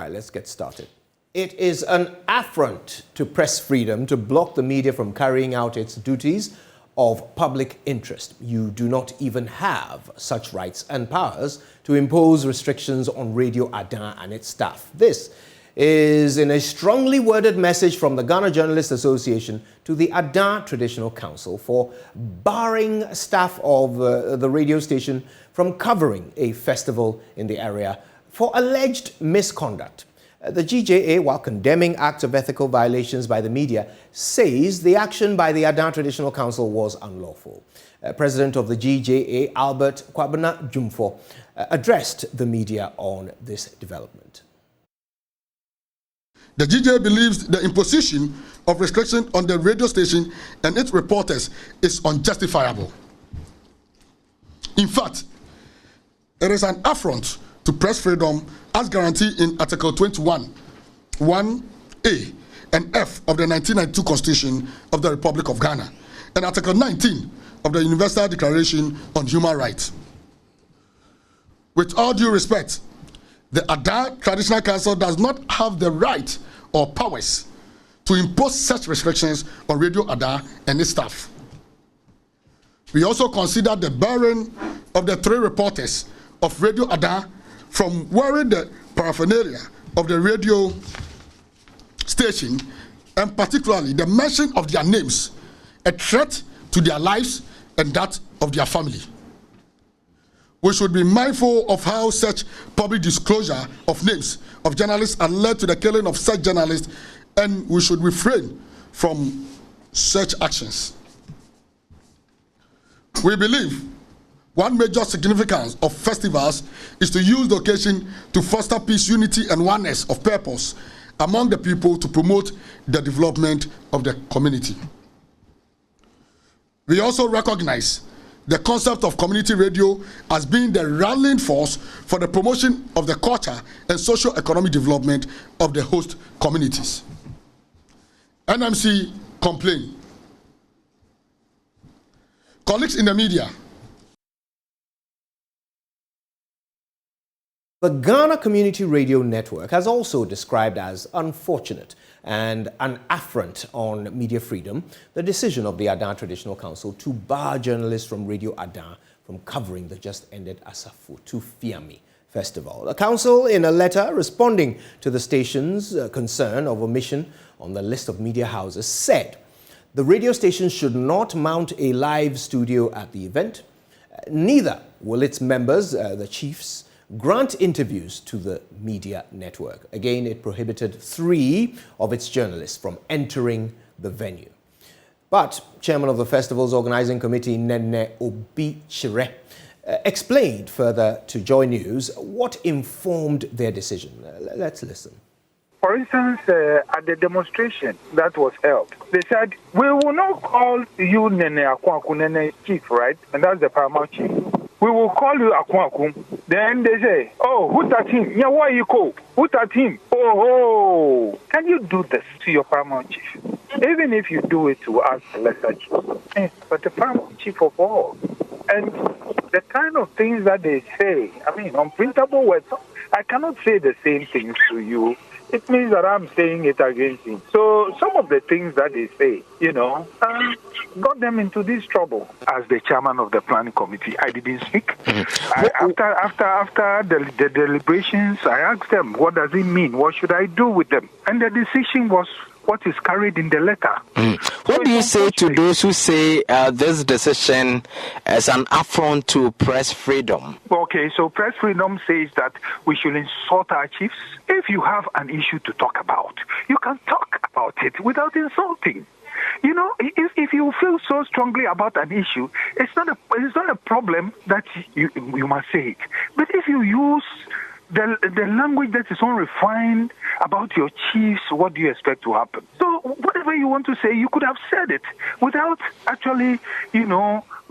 right, let's get started. It is an affront to press freedom to block the media from carrying out its duties of public interest. You do not even have such rights and powers to impose restrictions on Radio Adan and its staff. This is in a strongly worded message from the Ghana Journalists Association to the Adan Traditional Council for barring staff of the radio station from covering a festival in the area for alleged misconduct. The GJA, while condemning acts of ethical violations by the media, says the action by the Adan Traditional Council was unlawful. President of the GJA, Albert Kwabena Jumfo, addressed the media on this development. The GJA believes the imposition of restrictions on the radio station and its reporters is unjustifiable. In fact, it is an affront to press freedom as guaranteed in Article 21, 1A and F of the 1992 Constitution of the Republic of Ghana and Article 19 of the Universal Declaration on Human Rights. With all due respect, the Adan Traditional Council does not have the right or powers to impose such restrictions on Radio Adan and its staff. We also consider the barring of the 3 reporters of Radio Adan from wearing the paraphernalia of the radio station, and particularly the mention of their names, a threat to their lives and that of their family. We should be mindful of how such public disclosure of names of journalists have led to the killing of such journalists, and we should refrain from such actions. We believe one major significance of festivals is to use the occasion to foster peace, unity, and oneness of purpose among the people to promote the development of the community. We also recognize the concept of community radio as being the rallying force for the promotion of the culture and socio-economic development of the host communities. NMC complain. Colleagues in the media, the Ghana Community Radio Network has also described as unfortunate and an affront on media freedom the decision of the Adan Traditional Council to bar journalists from Radio Adan from covering the just-ended Asafo Tufiami Festival. The council, in a letter responding to the station's concern of omission on the list of media houses, said the radio station should not mount a live studio at the event. Neither will its members, the chiefs, grant interviews to the media network. Again, it prohibited 3 of its journalists from entering the venue. But chairman of the festival's organizing committee, Nene Obi Chire, explained further to JoyNews what informed their decision. Let's listen. For instance, at the demonstration that was held, they said, we will not call you Nene Akwaku, Nene Chief, right? And that's the paramount chief. We will call you Akwaku. Then they say, oh, who's that him? Yeah, why you call? Who's that him? Oh, can you do this to your paramount chief? Even if you do it to us, lesser chief. But the paramount chief of all. And the kind of things that they say, I mean, unprintable words, I cannot say the same things to you. It means that I'm saying it against him. So some of the things that they say, got them into this trouble. As the chairman of the planning committee, I didn't speak. After the deliberations, I asked them, what does it mean? What should I do with them? And the decision was what is carried in the letter. What do you say to those who say this decision is an affront to press freedom? Okay, so press freedom says that we should insult our chiefs. If you have an issue to talk about, you can talk about it without insulting. If you feel so strongly about an issue, it's not a problem that you must say it. But if you use the language that is unrefined about your chiefs, what do you expect to happen? So whatever you want to say, you could have said it without actually,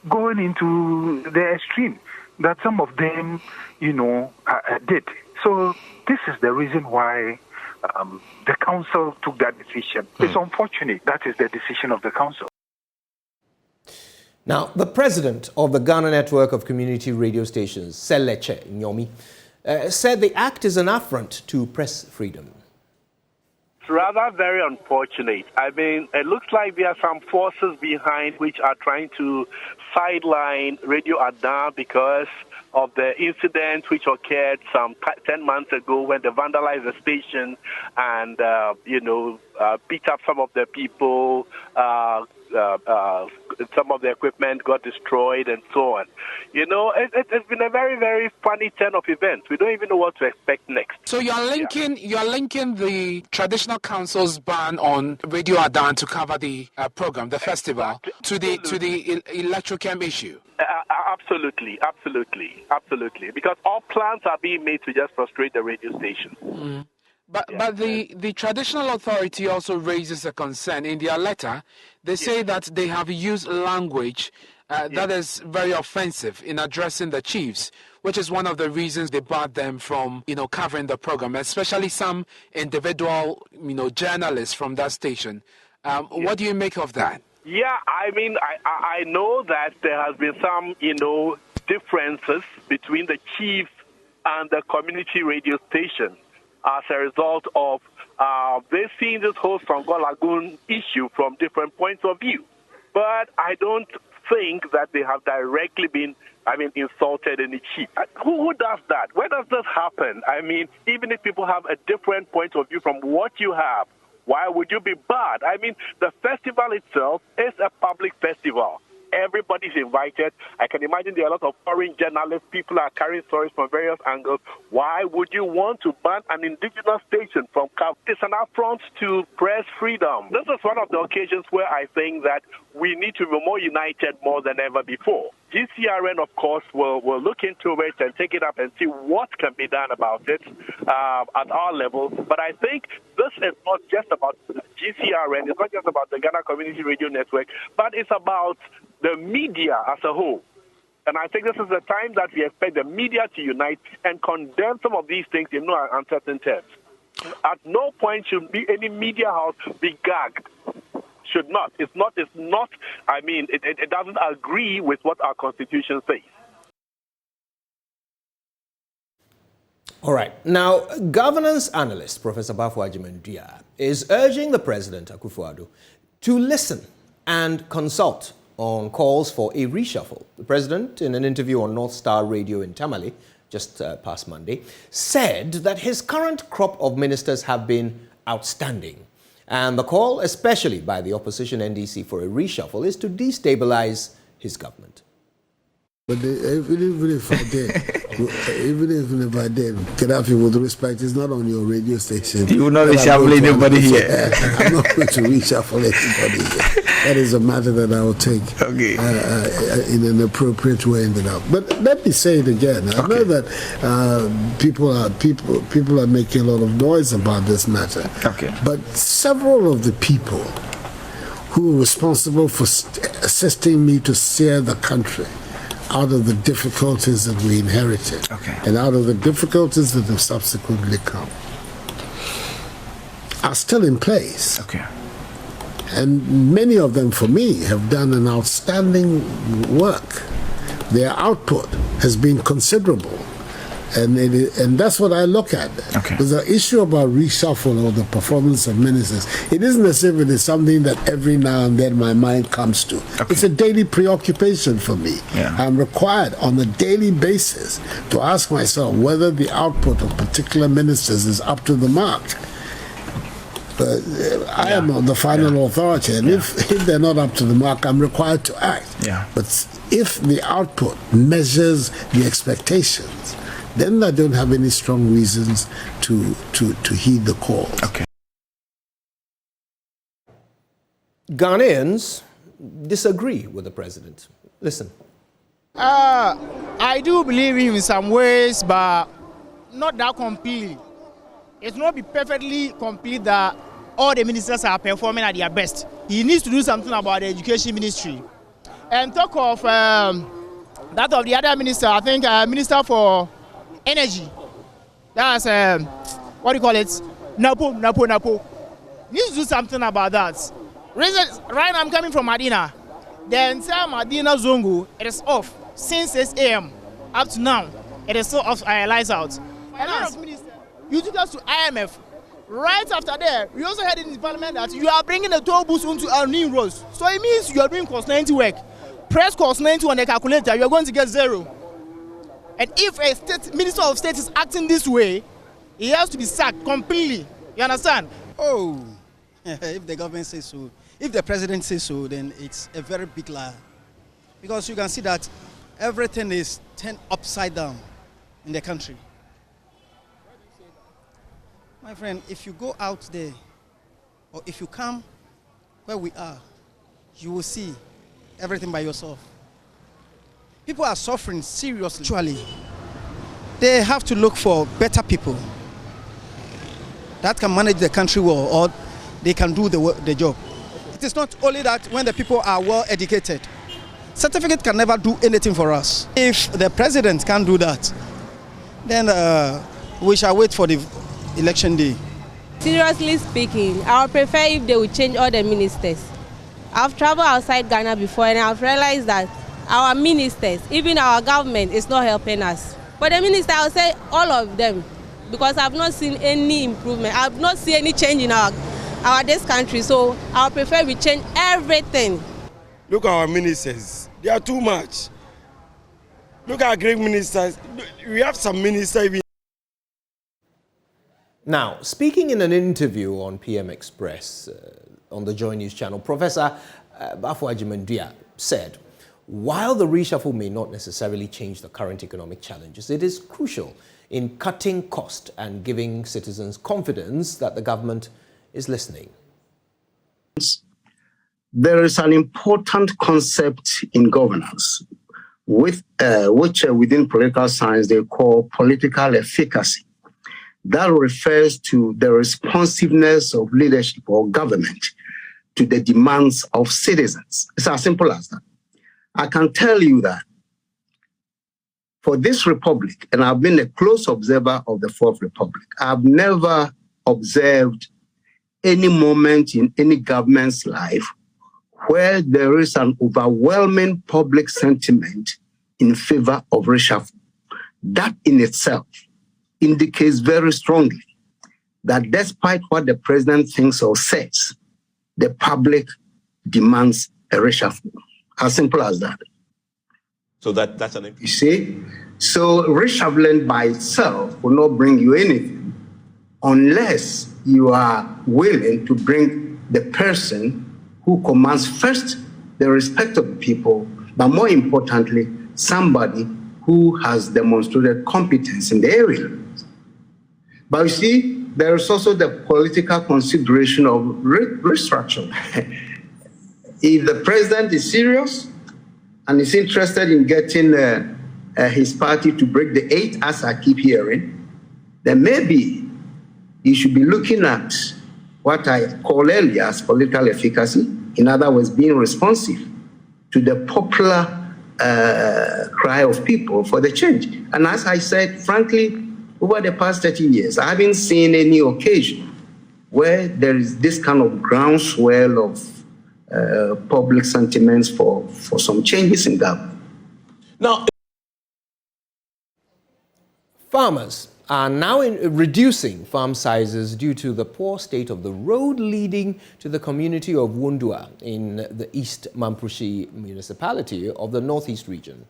going into the extreme that some of them, did. So this is the reason why the council took that decision. It's unfortunate. That is the decision of the council. Now, the president of the Ghana Network of Community Radio Stations, Seleche Nyomi, said the act is an affront to press freedom. It's rather very unfortunate. I mean, it looks like there are some forces behind which are trying to sideline Radio Ada because of the incident which occurred some 10 months ago when they vandalized the station and, beat up some of the people, some of the equipment got destroyed and so on. It's been a very, very funny turn of events. We don't even know what to expect next. So you're linking the traditional council's ban on Radio Adan to cover the program, the festival, to the electrochem issue. Absolutely. Because all plans are being made to just frustrate the radio station. Mm. But the traditional authority also raises a concern. In their letter, they say that they have used language that is very offensive in addressing the chiefs, which is one of the reasons they barred them from, covering the program, especially some individual, journalists from that station. What do you make of that? Yeah, I mean, I know that there has been some, differences between the chief and the community radio station as a result of they seeing this whole Songo Lagoon issue from different points of view. But I don't think that they have directly been, insulted any chief. Who does that? Where does this happen? I mean, even if people have a different point of view from what you have, why would you be bad? I mean, the festival itself is a public festival. Everybody's invited. I can imagine there are a lot of foreign journalists. People are carrying stories from various angles. Why would you want to ban an indigenous station from Cap? It's an affront to press freedom. This is one of the occasions where I think that we need to be more united more than ever before. GCRN, of course, will look into it and take it up and see what can be done about it at our level. But I think this is not just about GCRN. It's not just about the Ghana Community Radio Network, but it's about the media as a whole. And I think this is the time that we expect the media to unite and condemn some of these things in no uncertain terms. At no point should be any media house be gagged. Should not. It's not. It doesn't agree with what our Constitution says. All right. Now, governance analyst Professor Bafo Agyeman-Duah is urging the President, Akufo-Addo, to listen and consult on calls for a reshuffle. The President, in an interview on North Star Radio in Tamale, just past Monday, said that his current crop of ministers have been outstanding. And the call, especially by the opposition NDC for a reshuffle, is to destabilize his government. But even if I did, Gaddafi, with respect, is not on your radio station. You will not reshuffle anybody here. I'm not going to reshuffle anybody here. That is a matter that I will take in an appropriate way. But let me say it again. I know that people are making a lot of noise about this matter. Okay. But several of the people who were responsible for assisting me to steer the country out of the difficulties that we inherited, and out of the difficulties that have subsequently come, are still in place. And many of them, for me, have done an outstanding work. Their output has been considerable. And that's what I look at. There's an issue about reshuffle or the performance of ministers. It isn't as if it is something that every now and then my mind comes to. It's a daily preoccupation for me. I'm required on a daily basis to ask myself whether the output of particular ministers is up to the mark. But I am on the final authority, and if they're not up to the mark, I'm required to act. But if the output measures the expectations, then I don't have any strong reasons to heed the call. Ghanaians disagree with the president. Listen. I do believe him in some ways, but not that completely. It's not be perfectly complete that all the ministers are performing at their best. He needs to do something about the education ministry. And talk of that of the other minister, I think Minister for Energy. That's what do you call it? Napo. Needs to do something about that. Right now I'm coming from Medina. The entire Medina Zongo, it is off since 6 a.m. up to now. It is still off, lights out. finance minister. You took us to IMF. Right after that, we also had in the parliament that you are bringing the toll booths into our new roads. So it means you are doing cost 90 work. Press cost 90 on the calculator, you are going to get 0. And if a minister of state is acting this way, he has to be sacked completely. You understand? Oh, if the government says so, if the president says so, then it's a very big lie. Because you can see that everything is turned upside down in the country. My friend, if you go out there, or if you come where we are, you will see everything by yourself. People are suffering seriously. Actually, they have to look for better people that can manage the country well, or they can do the job. It is not only that when the people are well educated, certificate can never do anything for us. If the president can't do that, then we shall wait for the election day. Seriously speaking, I would prefer if they would change all the ministers. I've traveled outside Ghana before and I've realized that our ministers, even our government, is not helping us. But the minister, I would say all of them, because I've not seen any improvement. I've not seen any change in our this country. So I would prefer we change everything. Look at our ministers. They are too much. Look at great ministers. We have some ministers. Now, speaking in an interview on PM Express on the JoyNews channel, Professor Bafo-Agyeman-Duah said, while the reshuffle may not necessarily change the current economic challenges, it is crucial in cutting cost and giving citizens confidence that the government is listening. There is an important concept in governance, which within political science they call political efficacy. That refers to the responsiveness of leadership or government to the demands of citizens. It's as simple as that. I can tell you that for this republic, and I've been a close observer of the Fourth Republic, I've never observed any moment in any government's life where there is an overwhelming public sentiment in favor of reshuffle. That in itself indicates very strongly that despite what the president thinks or says, the public demands a reshuffle. As simple as that. So that's an... You see? So reshuffling by itself will not bring you anything unless you are willing to bring the person who commands first the respect of the people, but more importantly, somebody who has demonstrated competence in the area. But you see, there is also the political consideration of restructure. If the president is serious and is interested in getting his party to break the 8, as I keep hearing, then maybe he should be looking at what I call earlier as political efficacy, in other words, being responsive to the popular cry of people for the change. And as I said, frankly, over the past 30 years, I haven't seen any occasion where there is this kind of groundswell of public sentiments for some changes in government. Now, farmers are now reducing farm sizes due to the poor state of the road leading to the community of Wundua in the East Mamprushi municipality of the Northeast region.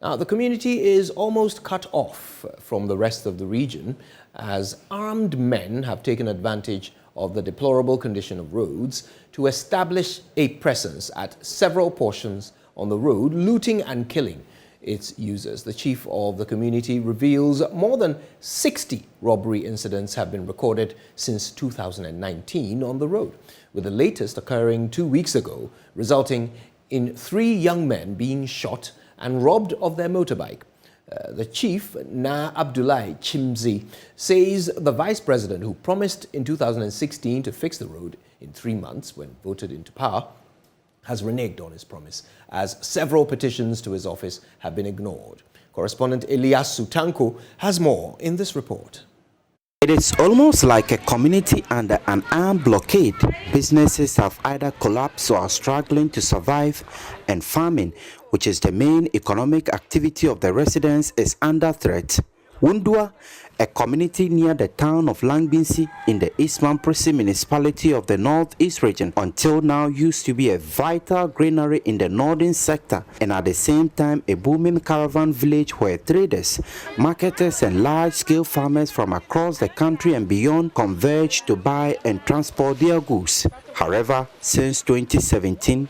Now, the community is almost cut off from the rest of the region as armed men have taken advantage of the deplorable condition of roads to establish a presence at several portions on the road, looting and killing its users. The chief of the community reveals more than 60 robbery incidents have been recorded since 2019 on the road, with the latest occurring 2 weeks ago, resulting in 3 young men being shot and robbed of their motorbike. The chief, Na Abdullahi Chimzi, says the vice president, who promised in 2016 to fix the road in 3 months when voted into power, has reneged on his promise, as several petitions to his office have been ignored. Correspondent Elias Sutanko has more in this report. It is almost like a community under an armed blockade. Businesses have either collapsed or are struggling to survive, and farming, which is the main economic activity of the residents, is under threat. Wundua, a community near the town of Langbinsi in the East Mamprisi municipality of the Northeast region, until now used to be a vital granary in the northern sector and at the same time a booming caravan village where traders, marketers and large-scale farmers from across the country and beyond converge to buy and transport their goods. However, since 2017,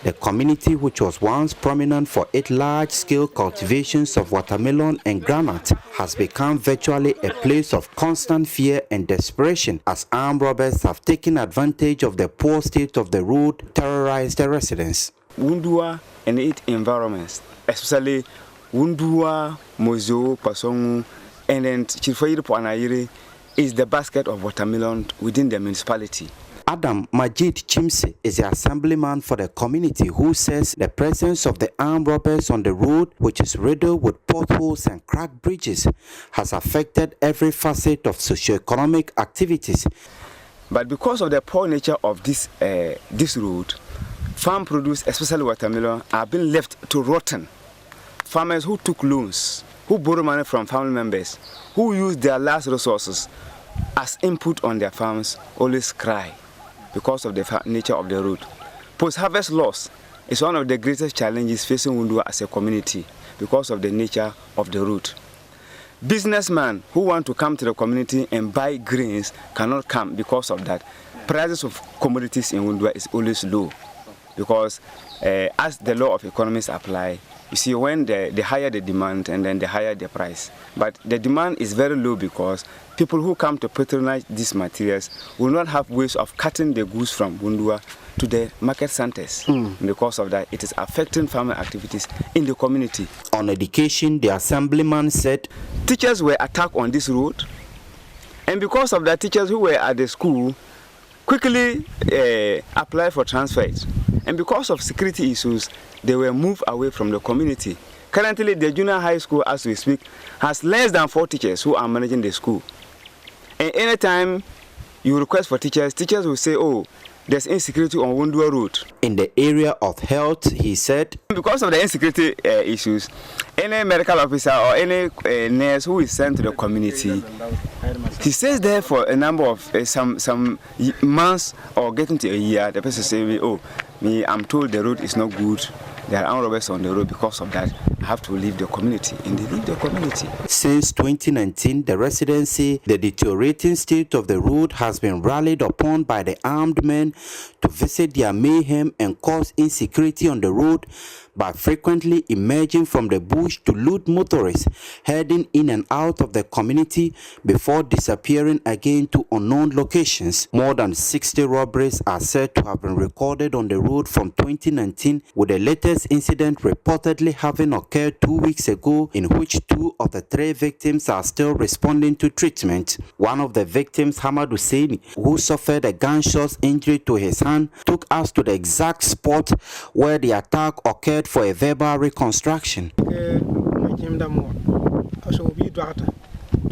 the community, which was once prominent for its large-scale cultivations of watermelon and granite, has become virtually a place of constant fear and desperation as armed robbers have taken advantage of the poor state of the road to terrorize the residents. Wundua and its environments, especially Wundua, Mozo, Pasongu, and then Chifayiri Puanairi, is the basket of watermelon within the municipality. Adam Majid Chimse is the assemblyman for the community who says the presence of the armed robbers on the road, which is riddled with potholes and cracked bridges, has affected every facet of socio-economic activities. But because of the poor nature of this road, farm produce, especially watermelon, are being left to rotten. Farmers who took loans, who borrow money from family members, who use their last resources as input on their farms, always cry because of the nature of the road. Post-harvest loss is one of the greatest challenges facing Wundua as a community because of the nature of the road. Businessmen who want to come to the community and buy grains cannot come because of that. Prices of commodities in Wundua is always low because as the law of economics apply, you see when the higher the demand and then the higher the price. But the demand is very low because people who come to patronize these materials will not have ways of cutting the goods from Wundua to the market centers. Because of that, it is affecting farming activities in the community. On education, the assemblyman said, teachers were attacked on this road, and because of that, teachers who were at the school quickly applied for transfers. And because of security issues, they were moved away from the community. Currently, the junior high school, as we speak, has less than 4 teachers who are managing the school. And anytime you request for teachers, teachers will say, oh, there's insecurity on Wundua Road. In the area of health, he said, because of the insecurity issues, any medical officer or any nurse who is sent to the community, he stays there for a number of some months or getting to a year. The person says, oh, I'm told the road is not good. There are armed robbers on the road. Because of that, I have to leave the community. And they leave the community. Since 2019, the residents say the deteriorating state of the road has been rallied upon by the armed men to visit their mayhem and cause insecurity on the road by frequently emerging from the bush to loot motorists heading in and out of the community before disappearing again to unknown locations. More than 60 robberies are said to have been recorded on the road from 2019, with the latest incident reportedly having occurred 2 weeks ago, in which 2 of the 3 victims are still responding to treatment. One of the victims, Hamad Hussein, who suffered a gunshot injury to his hand, took us to the exact spot where the attack occurred for a verbal reconstruction.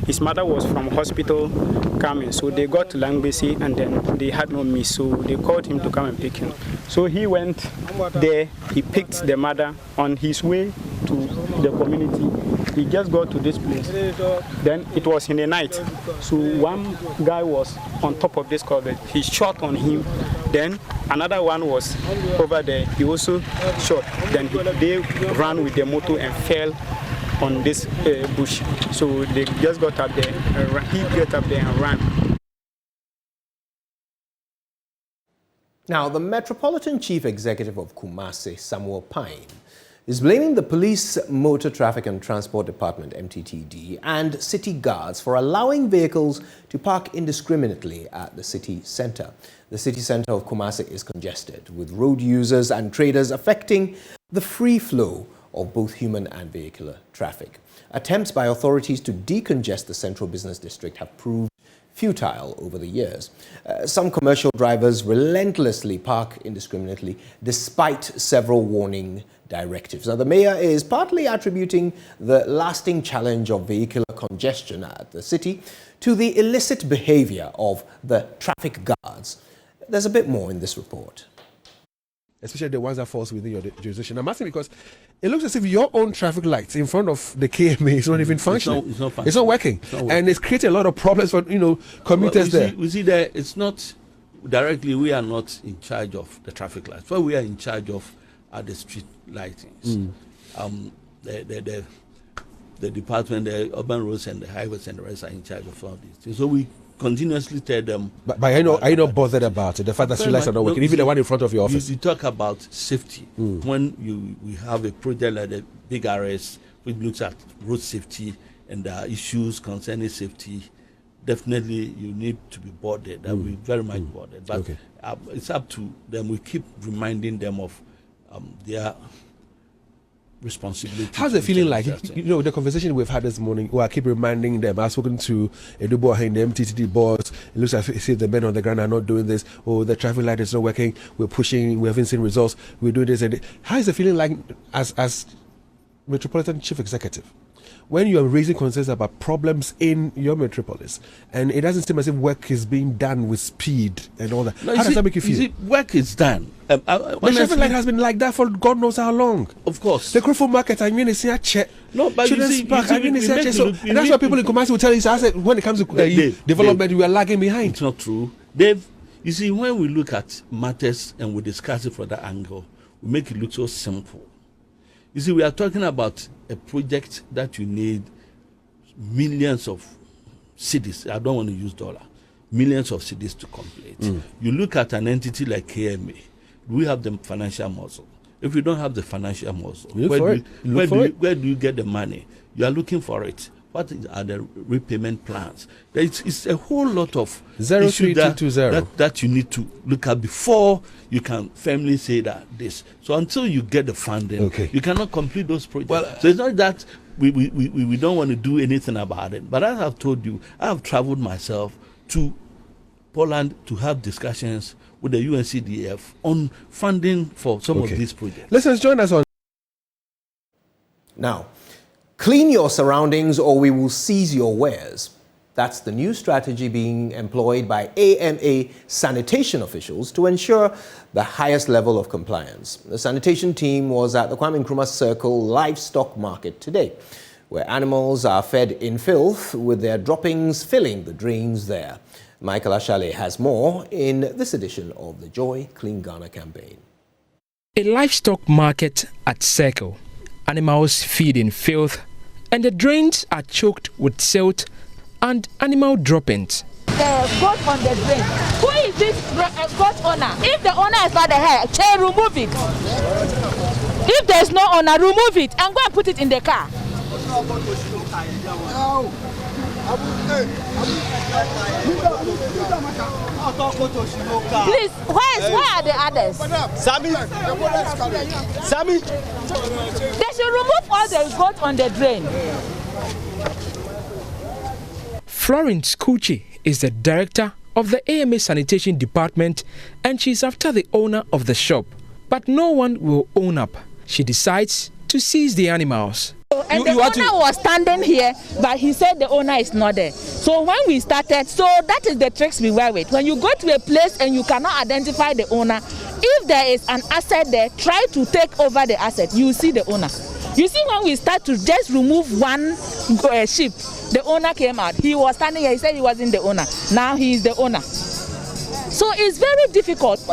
His mother was from hospital coming, so they got to Langbesi and then they had no means, so they called him to come and pick him. So he went there, he picked the mother on his way to the community. He just got to this place. Then it was in the night. So one guy was on top of this culvert. He shot on him. Then another one was over there. He also shot. Then they ran with the motor and fell on this bush. So they just got up there. He got up there and ran. Now, the Metropolitan Chief Executive of Kumasi, Samuel Pine, is blaming the Police Motor Traffic and Transport Department, MTTD, and city guards for allowing vehicles to park indiscriminately at the city centre. The city centre of Kumasi is congested, with road users and traders affecting the free flow of both human and vehicular traffic. Attempts by authorities to decongest the central business district have proved futile over the years. Some commercial drivers relentlessly park indiscriminately despite several warning directives. Now, the mayor is partly attributing the lasting challenge of vehicular congestion at the city to the illicit behavior of the traffic guards. There's a bit more in this report. especially the ones that falls within your jurisdiction. I'm asking because it looks as if your own traffic lights in front of the KMA is not even functioning. It's not working. And it's creating a lot of problems for commuters there. We see that it's not directly, we are not in charge of the traffic lights. What we are in charge of are the street lightings. The department, the urban roads and the highways and the rest are in charge of all these things. So we continuously tell them. But are you not bothered about it? The fact that street lights are not working, even the one in front of your office. You talk about safety. When we have a project like the Big RS, which looks at road safety and there are issues concerning safety, definitely you need to be boarded. That we very much boarded. But it's up to them. We keep reminding them of their responsibility. How's it feeling like? The conversation we've had this morning, I keep reminding them. I've spoken to Edubo in the MTTD boards. It looks like the men on the ground are not doing this. Oh, the traffic light is not working. We're pushing. We haven't seen results. We're doing this. And how is it feeling like as Metropolitan Chief Executive, when you are raising concerns about problems in your metropolis, and it doesn't seem as if work is being done with speed and all that? How does that make you feel? Work is done. The traffic light has been like that for God knows how long. Of course. The Crofo Market, I mean, it's a check. No, but Children's Park, I mean, it's a check. So that's why people in Kumasi will tell you, I said, when it comes to development, we are lagging behind. It's not true. Dave, you see, when we look at matters and we discuss it from that angle, we make it look so simple. You see, we are talking about a project that you need millions of cities. I don't want to use dollar. Millions of cities to complete. You look at an entity like KMA. We have the financial muscle. If you don't have the financial muscle, where do you get the money? You are looking for it. What are the repayment plans? It's a whole lot of issues that you need to look at before you can firmly say that this. So until you get the funding, you cannot complete those projects. So it's not that we don't want to do anything about it. But as I've told you, I have traveled myself to Poland to have discussions with the UNCDF on funding for some of these projects. Listeners, join us on. Now, clean your surroundings or we will seize your wares. That's the new strategy being employed by AMA sanitation officials to ensure the highest level of compliance. The sanitation team was at the Kwame Nkrumah Circle livestock market today, where animals are fed in filth with their droppings filling the drains there. Michael Ashale has more in this edition of the Joy Clean Ghana campaign. A livestock market at Circle. Animals feed in filth and the drains are choked with silt and animal droppings. Goat on the drain. Who is this goat owner? If the owner is not there, remove it. If there's no owner, remove it and go and put it in the car. Please, where are the others? Sammy. They should remove all the goat on the drain. Florence Kuchi is the director of the AMA Sanitation Department and she's after the owner of the shop. But no one will own up. She decides to seize the animals. And the owner was standing here, but he said the owner is not there. So when we started, so that is the tricks we wear with. When you go to a place and you cannot identify the owner, if there is an asset there, try to take over the asset. You see the owner. You see, when we start to just remove one sheep, the owner came out. He was standing here. He said he wasn't the owner. Now he is the owner. So it's very difficult.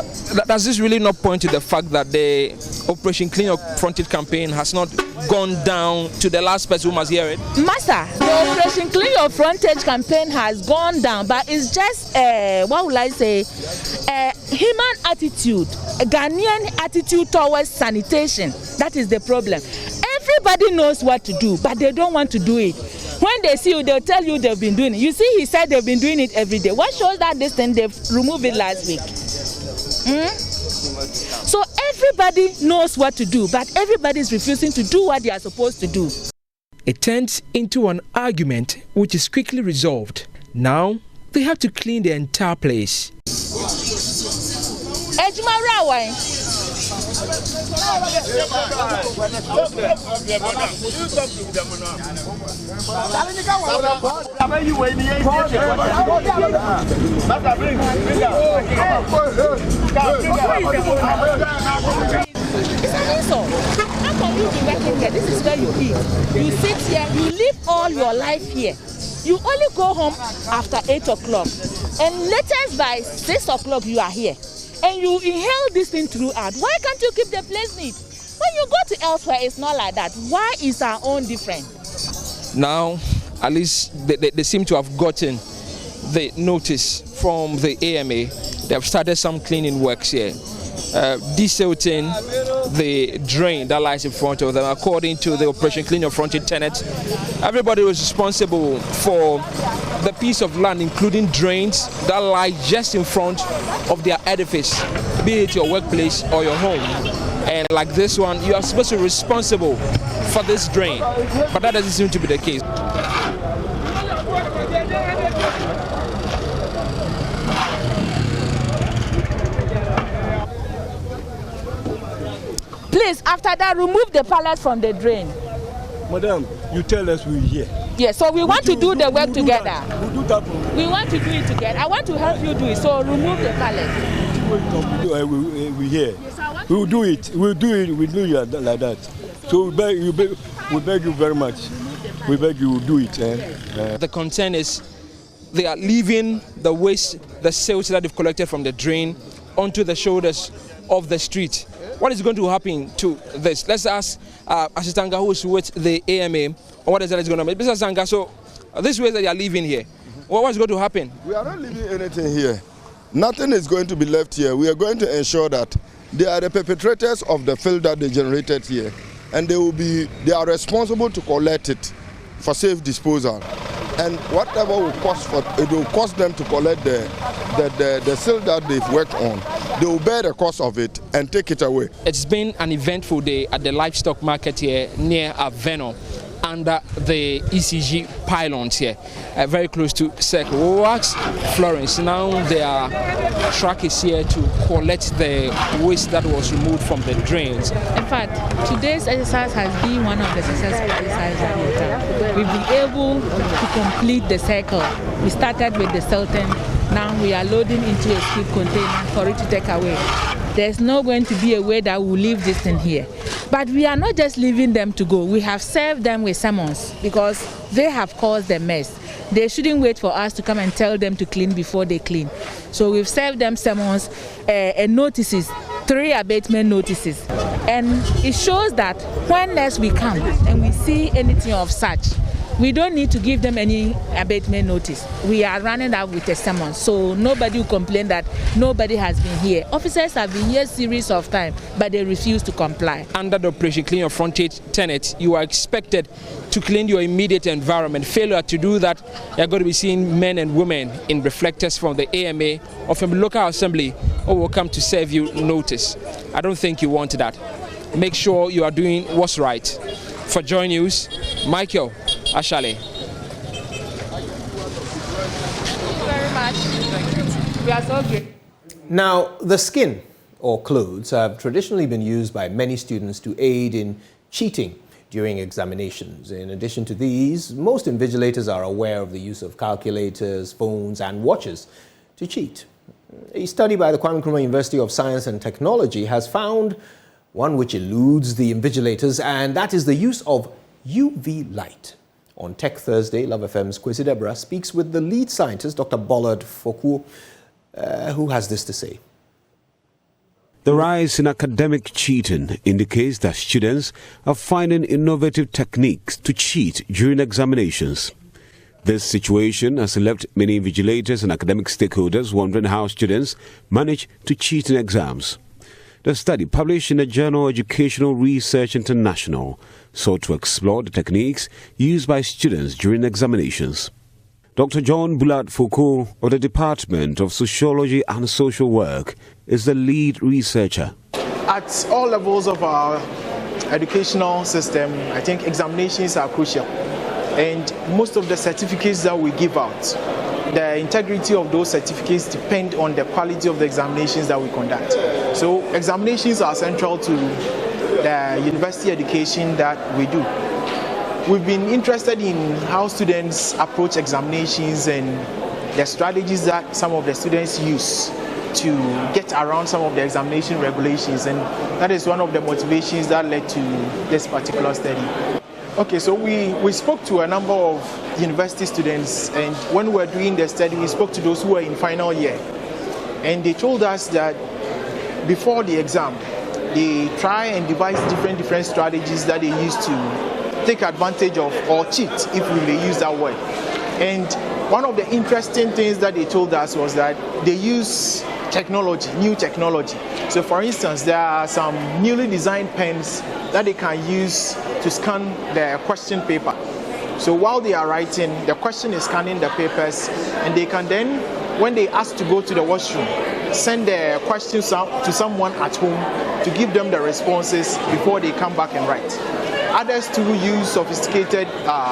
Does this really not point to the fact that the Operation Clean Your Frontage campaign has not gone down to the last person who must hear it? Master, the Operation Clean Your Frontage campaign has gone down, but it's just, what would I say, human attitude, a Ghanaian attitude towards sanitation. That is the problem. Everybody knows what to do, but they don't want to do it. When they see you, they'll tell you they've been doing it. You see, he said they've been doing it every day. What shows that this thing, they've removed it last week? So everybody knows what to do, but everybody is refusing to do what they are supposed to do. It turns into an argument which is quickly resolved. Now, they have to clean the entire place. It's an insult. How can you be working here? This is where you eat. You sit here, you live all your life here. You only go home after 8 o'clock. And latest by 6 o'clock you are here. And you inhale this thing throughout. Why can't you keep the place neat? When you go to elsewhere, it's not like that. Why is our own different? Now, at least they seem to have gotten the notice from the AMA. They have started some cleaning works here, desilting the drain that lies in front of them. According to the Operation Clean Your Frontage tenant, everybody was responsible for the piece of land, including drains that lie just in front of their edifice, be it your workplace or your home. And like this one, you are supposed to be responsible for this drain, but that doesn't seem to be the case. Please, after that, remove the pallet from the drain. Madam, you tell us we're here. Yes, so we want to do the work together. We'll do that. We want to do it together. I want to help you do it, so remove the pallet. We're here. We'll do it. We'll do it like that. So we beg you very much. We beg you do it. The concern is they are leaving the waste, the silt that they've collected from the drain onto the shoulders of the street. What is going to happen to this? Let's ask Assistant who is with the AMA what is going to happen. Mr. Sanga, so this waste that you are leaving here, what is going to happen? We are not leaving anything here. Nothing is going to be left here. We are going to ensure that they are the perpetrators of the filth that they generated here, and they are responsible to collect it for safe disposal. And whatever will cost it will cost them to collect the silt that they've worked on. They will bear the cost of it and take it away. It's been an eventful day at the livestock market here near Aveno, under the ECG pylons here, very close to Circle. We'll ask Florence. Now their truck is here to collect the waste that was removed from the drains. In fact, today's exercise has been one of the successful exercises that we've done. We've been able to complete the cycle. We started with the silting. Now we are loading into a skip container for it to take away. There's not going to be a way that we'll leave this in here. But we are not just leaving them to go. We have served them with summons because they have caused the mess. They shouldn't wait for us to come and tell them to clean before they clean. So we've served them summons and notices, 3 abatement notices. And it shows that when next we come and we see anything of such, we don't need to give them any abatement notice. We are running out with a summons, so nobody will complain that nobody has been here. Officers have been here a series of times, but they refuse to comply. Under the Operation Clean Your Frontage tenet, you are expected to clean your immediate environment. Failure to do that, you're going to be seeing men and women in reflectors from the AMA or from the local assembly who will come to serve you notice. I don't think you want that. Make sure you are doing what's right. For JoyNews, Michael Ashale. Thank you very much. We are so great. Now, the skin or clothes have traditionally been used by many students to aid in cheating during examinations. In addition to these, most invigilators are aware of the use of calculators, phones, and watches to cheat. A study by the Kwame Nkrumah University of Science and Technology has found one which eludes the invigilators, and that is the use of UV light. On Tech Thursday, Love FM's Kwesi Deborah speaks with the lead scientist, Dr. Bollard Fokuo, who has this to say. The rise in academic cheating indicates that students are finding innovative techniques to cheat during examinations. This situation has left many invigilators and academic stakeholders wondering how students manage to cheat in exams. The study, published in the journal Educational Research International, sought to explore the techniques used by students during examinations. Dr. John Bullard Foucault of the Department of Sociology and Social Work is the lead researcher. At all levels of our educational system, I think examinations are crucial. And most of the certificates that we give out, the integrity of those certificates depend on the quality of the examinations that we conduct. So examinations are central to the university education that we do. We've been interested in how students approach examinations and the strategies that some of the students use to get around some of the examination regulations, and that is one of the motivations that led to this particular study. Okay, so we spoke to a number of university students, and when we were doing the study, we spoke to those who were in final year, and they told us that before the exam, they try and devise different strategies that they use to take advantage of or cheat, if we may use that word. And one of the interesting things that they told us was that they use technology, new technology. So for instance, there are some newly designed pens that they can use to scan the question paper. So while they are writing, the question is scanning the papers, and they can then, when they ask to go to the washroom, send the questions out to someone at home to give them the responses before they come back and write. Others too use sophisticated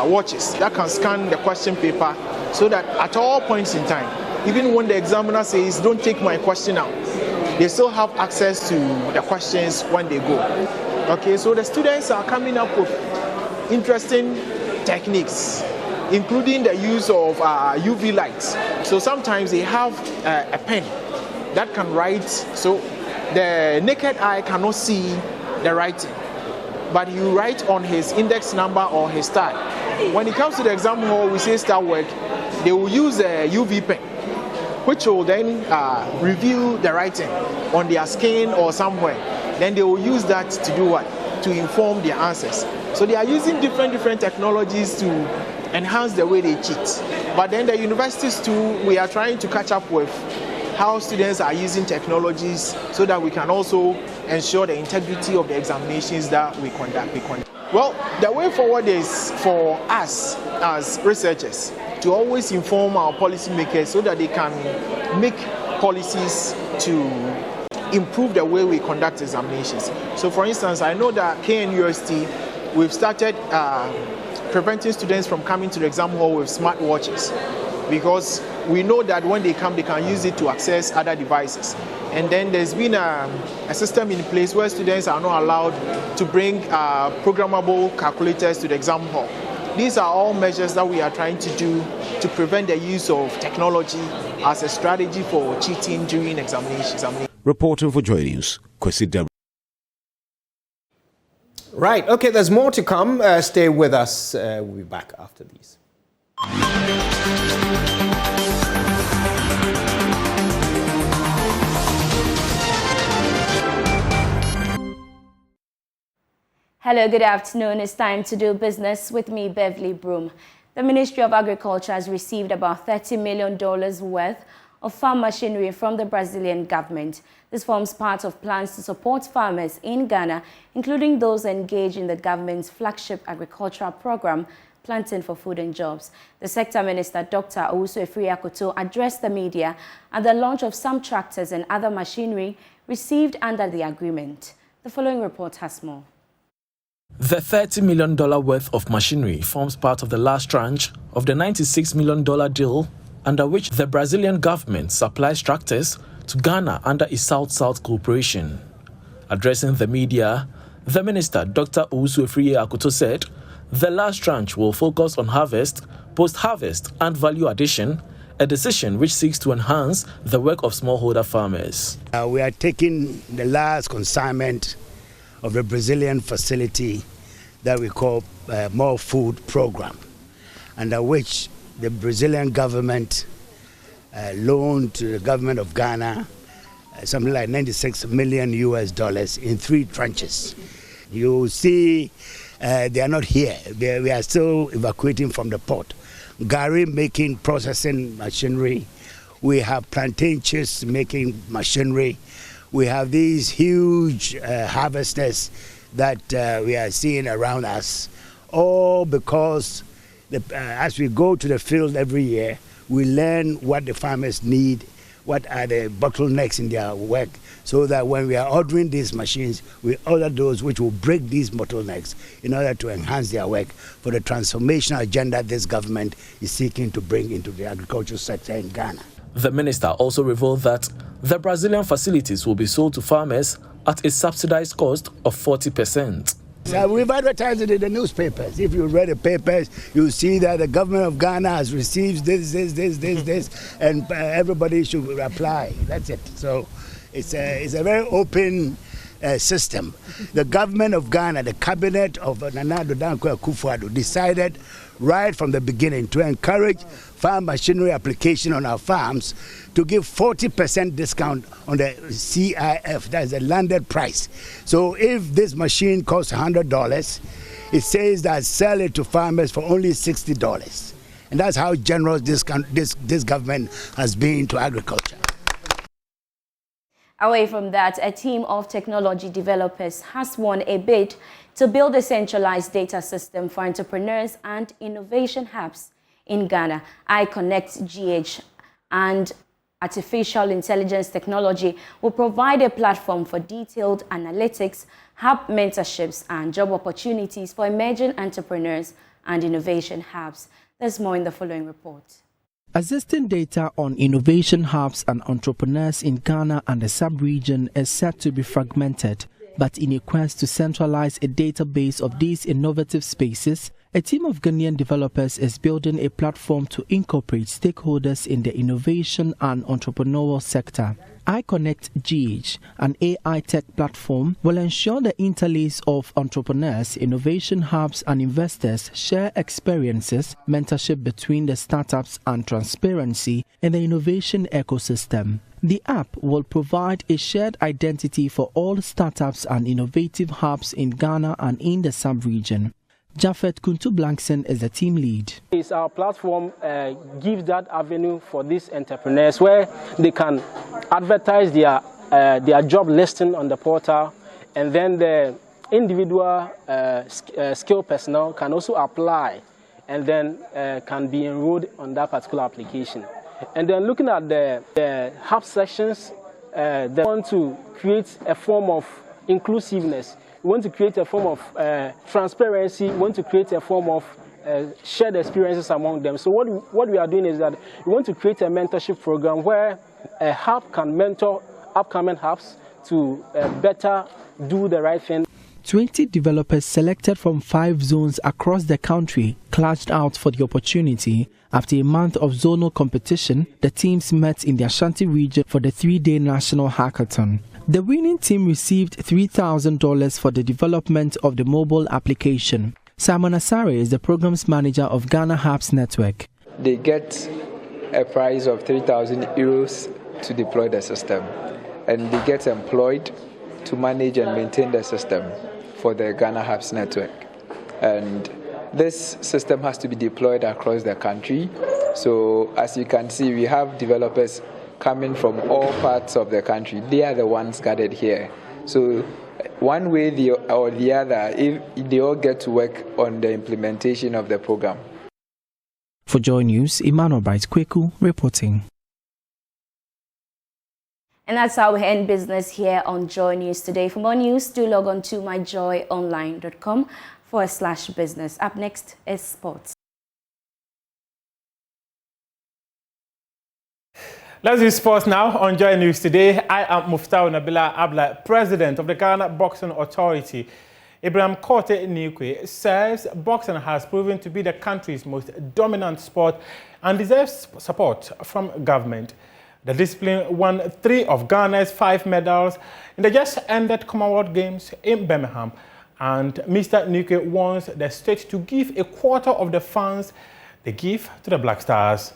watches that can scan the question paper, so that at all points in time, even when the examiner says, "Don't take my question out," they still have access to the questions when they go. Okay, so the students are coming up with interesting techniques, including the use of UV lights. So sometimes they have a pen that can write, so the naked eye cannot see the writing, but you write on his index number or his tag. When it comes to the exam hall, we say start work, they will use a UV pen, which will then reveal the writing on their skin or somewhere. Then they will use that to do what? To inform their answers. So they are using different technologies to enhance the way they cheat. But then the universities too, we are trying to catch up with how students are using technologies so that we can also ensure the integrity of the examinations that we conduct. Well, the way forward is for us as researchers to always inform our policymakers so that they can make policies to improve the way we conduct examinations. So for instance, I know that KNUST, we've started preventing students from coming to the exam hall with smartwatches, because we know that when they come, they can use it to access other devices. And then there's been a system in place where students are not allowed to bring programmable calculators to the exam hall. These are all measures that we are trying to do to prevent the use of technology as a strategy for cheating during examinations. Reporting for JoyNews, Kwesi Dem. Right, okay, there's more to come. Stay with us. We'll be back after these. Hello, good afternoon. It's time to do business with me, Beverly Broom. The Ministry of Agriculture has received about $30 million worth of farm machinery from the Brazilian government. This forms part of plans to support farmers in Ghana, including those engaged in the government's flagship agricultural program, Planting for Food and Jobs. The Sector Minister, Dr. Owusu-Efiri Akoto, addressed the media at the launch of some tractors and other machinery received under the agreement. The following report has more. The $30 million worth of machinery forms part of the last tranche of the $96 million deal under which the Brazilian government supplies tractors to Ghana under a South-South cooperation. Addressing the media, the Minister, Dr. Owusu-Efiri Akoto, said the last tranche will focus on harvest, post-harvest and value addition, a decision which seeks to enhance the work of smallholder farmers. We are taking the last consignment of the Brazilian facility that we call More Food Program, under which the Brazilian government loaned to the government of Ghana something like $96 million in 3 tranches. You see, they are not here. We are still evacuating from the port. Gari making processing machinery. We have plantain chips making machinery. We have these huge harvesters that we are seeing around us, all because as we go to the field every year, we learn what the farmers need, what are the bottlenecks in their work, so that when we are ordering these machines, we order those which will break these bottlenecks in order to enhance their work for the transformational agenda this government is seeking to bring into the agricultural sector in Ghana. The minister also revealed that the Brazilian facilities will be sold to farmers at a subsidized cost of 40%. So we've advertised it in the newspapers. If you read the papers, you'll see that the government of Ghana has received this, and everybody should apply. That's it. So it's a very open system. The government of Ghana, the cabinet of Nana Addo Dankwa Akufo-Addo, decided right from the beginning to encourage farm machinery application on our farms to give 40% discount on the CIF, that's the landed price. So if this machine costs $100, it says that sell it to farmers for only $60. And that's how generous this government has been to agriculture. Away from that, a team of technology developers has won a bid to build a centralized data system for entrepreneurs and innovation hubs in Ghana. iConnect GH and artificial intelligence technology will provide a platform for detailed analytics, hub mentorships, and job opportunities for emerging entrepreneurs and innovation hubs. There's more in the following report. Existing data on innovation hubs and entrepreneurs in Ghana and the sub-region is said to be fragmented, but in a quest to centralize a database of these innovative spaces, a team of Ghanaian developers is building a platform to incorporate stakeholders in the innovation and entrepreneurial sector. iConnect GH, an AI tech platform, will ensure the interlace of entrepreneurs, innovation hubs, and investors share experiences, mentorship between the startups, and transparency in the innovation ecosystem. The app will provide a shared identity for all startups and innovative hubs in Ghana and in the sub-region. Japheth Kuntu-Blankson is the team lead. Our platform gives that avenue for these entrepreneurs where they can advertise their job listing on the portal, and then the individual skilled personnel can also apply and then can be enrolled on that particular application. And then looking at the hub sections, they want to create a form of inclusiveness. We want to create a form of transparency. We want to create a form of shared experiences among them. So what we are doing is that we want to create a mentorship program where a hub can mentor upcoming hubs to better do the right thing. 20 developers selected from 5 zones across the country clashed out for the opportunity. After a month of zonal competition, the teams met in the Ashanti region for the 3-day national hackathon. The winning team received $3,000 for the development of the mobile application. Simon Asare is the programs manager of Ghana Hubs Network. They get a price of 3,000 euros to deploy the system, and they get employed to manage and maintain the system for the Ghana Hubs Network. And this system has to be deployed across the country. So as you can see, we have developers coming from all parts of the country. They are the ones gathered here. So one way or the other, if they all get to work on the implementation of the program. For JoyNews, Emmanuel Bright-Kweku reporting. And that's how we end business here on Joy News today. For more news, do log on to myjoyonline.com/business. Up next is sports. Let's do sports now on Joy News today. I am Muftau Nabila Abla, president of the Ghana Boxing Authority. Ibrahim Korte Nikwe says boxing has proven to be the country's most dominant sport and deserves support from government. The discipline won 3 of Ghana's 5 medals in the just ended Commonwealth Games in Birmingham. And Mr. Nikwe wants the state to give a quarter of the funds they give to the Black Stars.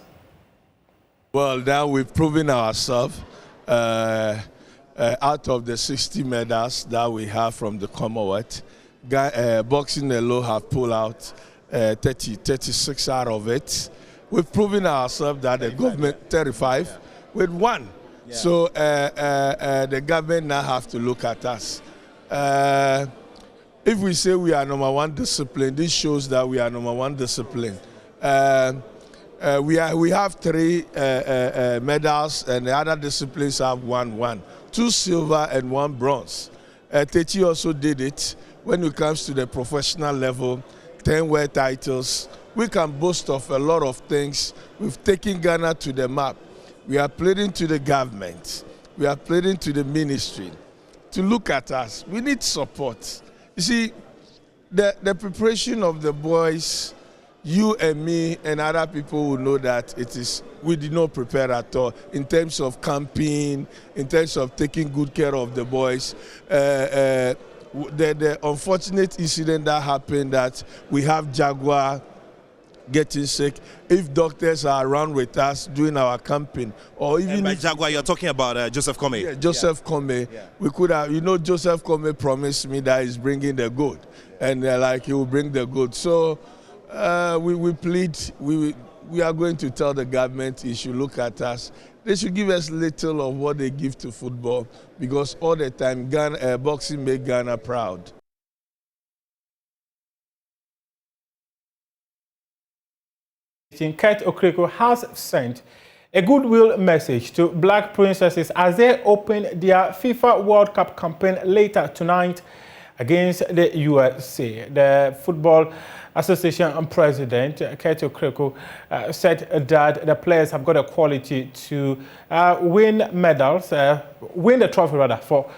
Well, now we've proven ourselves out of the 60 medals that we have from the Commonwealth. Boxing alone have pulled out 36 out of it. We've proven ourselves that the government 35 with 1. Yeah. So the government now have to look at us. If we say we are number 1 discipline, this shows that we are number 1 discipline. We have 3 medals, and the other disciplines have 1, 2 silver and 1 bronze. Techi also did it. When it comes to the professional level, 10 world titles. We can boast of a lot of things. We've taken Ghana to the map. We are pleading to the government. We are pleading to the ministry to look at us. We need support. You see, the preparation of the boys, you and me and other people will know that we did not prepare at all in terms of camping, in terms of taking good care of the boys. The unfortunate incident that happened, that we have Jaguar getting sick. If doctors are around with us doing our camping, or even by Jaguar, you're talking about Joseph Kome. Yeah, Joseph Kome. Yeah. We could have, Joseph Kome promised me that he's bringing the goat, and he will bring the goat. So we plead. We are going to tell the government he should look at us. They should give us little of what they give to football, because all the time boxing make Ghana proud. Kate Okreko has sent a goodwill message to Black Princesses as they open their FIFA World Cup campaign later tonight against the USA. The Football Association President, Kate Okreko, said that the players have got a quality to win medals, win the trophy rather, for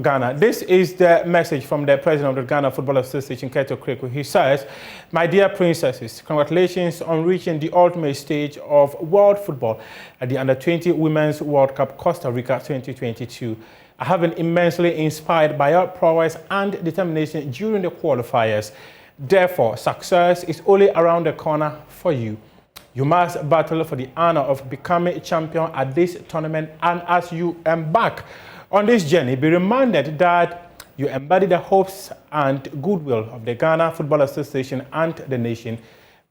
Ghana. This is the message from the president of the Ghana Football Association, Kate Okreko. He says, "My dear princesses, congratulations on reaching the ultimate stage of world football at the Under-20 Women's World Cup Costa Rica 2022. I have been immensely inspired by your prowess and determination during the qualifiers. Therefore, success is only around the corner for you. You must battle for the honor of becoming a champion at this tournament, and as you embark on this journey, be reminded that you embody the hopes and goodwill of the Ghana Football Association and the nation.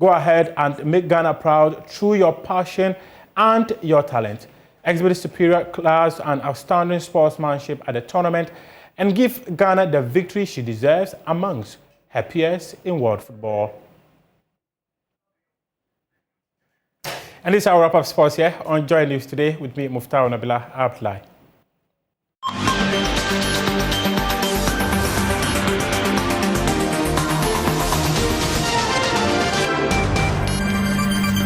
Go ahead and make Ghana proud through your passion and your talent. Exhibit superior class and outstanding sportsmanship at the tournament, and give Ghana the victory she deserves amongst her peers in world football." And this is our wrap-up sports here on JoyNews today with me, Muftau Nabila Abdullahi.